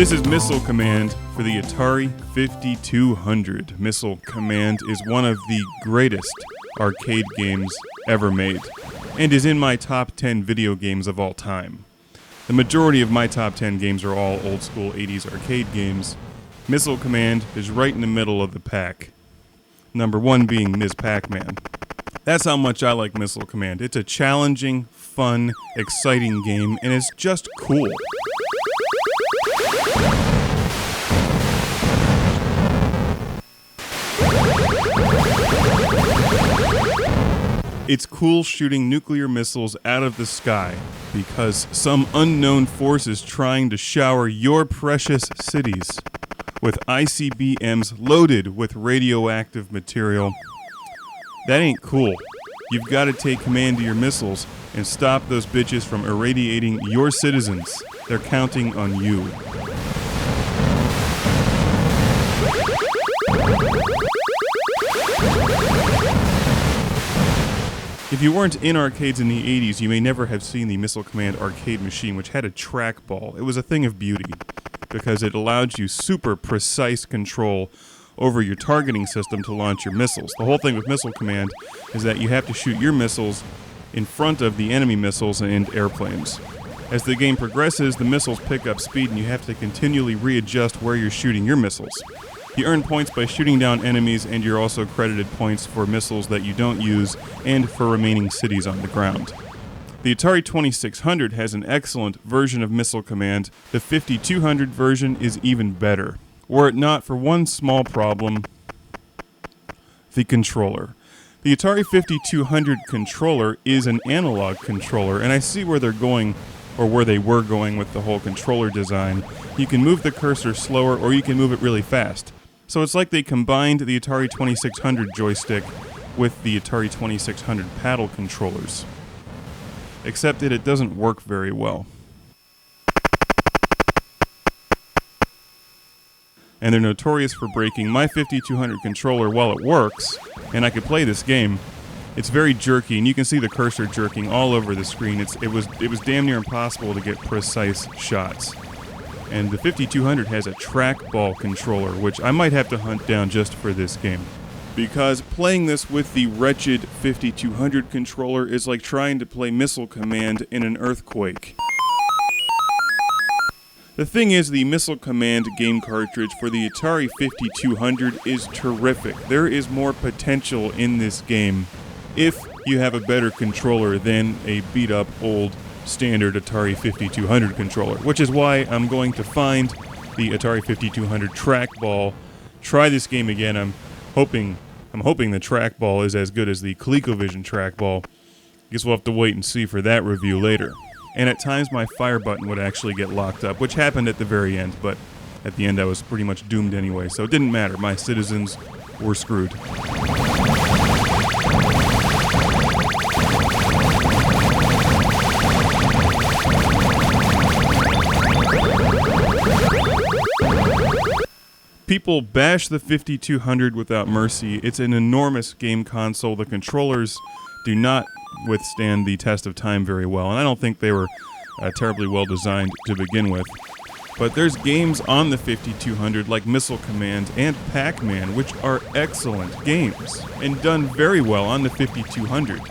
This is Missile Command for the Atari 5200. Missile Command is one of the greatest arcade games ever made, and is in my top 10 video games of all time. The majority of my top 10 games are all old school 80s arcade games. Missile Command is right in the middle of the pack. Number one being Ms. Pac-Man. That's how much I like Missile Command. It's a challenging, fun, exciting game, and it's just cool. It's cool shooting nuclear missiles out of the sky because some unknown force is trying to shower your precious cities with ICBMs loaded with radioactive material. That ain't cool. You've got to take command of your missiles and stop those bitches from irradiating your citizens. They're counting on you. If you weren't in arcades in the 80s, you may never have seen the Missile Command arcade machine, which had a trackball. It was a thing of beauty because it allowed you super precise control over your targeting system to launch your missiles. The whole thing with Missile Command is that you have to shoot your missiles in front of the enemy missiles and airplanes. As the game progresses, the missiles pick up speed and you have to continually readjust where you're shooting your missiles. You earn points by shooting down enemies, and you're also credited points for missiles that you don't use and for remaining cities on the ground. The Atari 2600 has an excellent version of Missile Command. The 5200 version is even better. Were it not for one small problem, the controller. The Atari 5200 controller is an analog controller, and I see where they're going, or where they were going with the whole controller design. You can move the cursor slower, or you can move it really fast. So it's like they combined the Atari 2600 joystick with the Atari 2600 paddle controllers. Except that it doesn't work very well. And they're notorious for breaking. My 5200 controller, while it works, and I could play this game, it's very jerky, and you can see the cursor jerking all over the screen. It was damn near impossible to get precise shots. And the 5200 has a trackball controller, which I might have to hunt down just for this game. Because playing this with the wretched 5200 controller is like trying to play Missile Command in an earthquake. The thing is, the Missile Command game cartridge for the Atari 5200 is terrific. There is more potential in this game if you have a better controller than a beat-up old standard Atari 5200 controller, which is why I'm going to find the Atari 5200 trackball, try this game again. I'm hoping the trackball is as good as the ColecoVision trackball. Guess we'll have to wait and see for that review later. And at times my fire button would actually get locked up, which happened at the very end, but at the end I was pretty much doomed anyway, so it didn't matter. My citizens were screwed. People bash the 5200 without mercy. It's an enormous game console. The controllers do not withstand the test of time very well, and I don't think they were terribly well designed to begin with. But there's games on the 5200 like Missile Command and Pac-Man, which are excellent games and done very well on the 5200.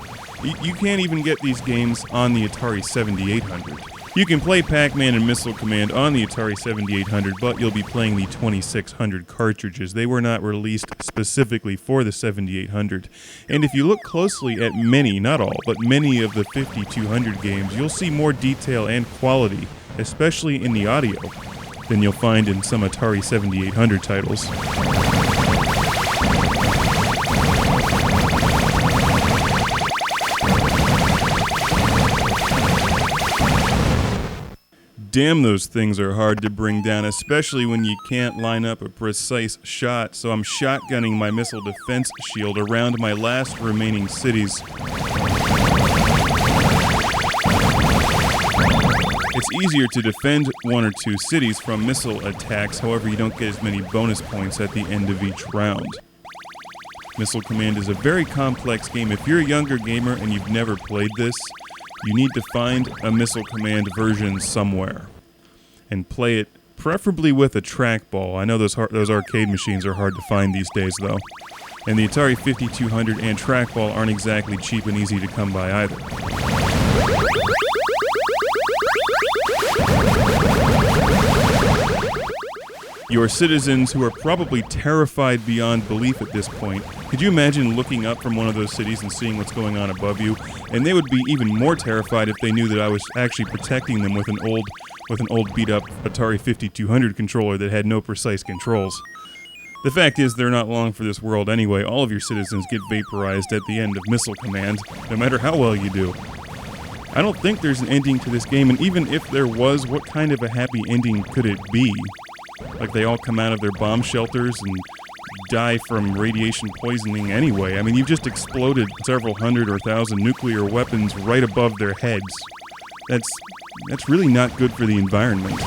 You can't even get these games on the Atari 7800. You can play Pac-Man and Missile Command on the Atari 7800, but you'll be playing the 2600 cartridges. They were not released specifically for the 7800. And if you look closely at many, not all, but many of the 5200 games, you'll see more detail and quality, especially in the audio, than you'll find in some Atari 7800 titles. Damn, those things are hard to bring down, especially when you can't line up a precise shot, so I'm shotgunning my missile defense shield around my last remaining cities. It's easier to defend one or two cities from missile attacks, however you don't get as many bonus points at the end of each round. Missile Command is a very complex game. If you're a younger gamer and you've never played this, you need to find a Missile Command version somewhere and play it preferably with a trackball. I know those arcade machines are hard to find these days, though. And the Atari 5200 and trackball aren't exactly cheap and easy to come by either. Your citizens, who are probably terrified beyond belief at this point, could you imagine looking up from one of those cities and seeing what's going on above you? And they would be even more terrified if they knew that I was actually protecting them with an old beat-up Atari 5200 controller that had no precise controls. The fact is, they're not long for this world anyway. All of your citizens get vaporized at the end of Missile Command, no matter how well you do. I don't think there's an ending to this game, and even if there was, what kind of a happy ending could it be? Like they all come out of their bomb shelters and die from radiation poisoning anyway. I mean, you've just exploded several hundred or thousand nuclear weapons right above their heads. That's really not good for the environment.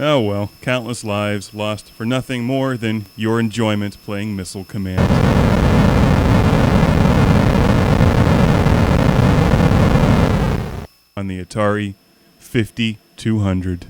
Oh well, countless lives lost for nothing more than your enjoyment playing Missile Command. On the Atari 5200.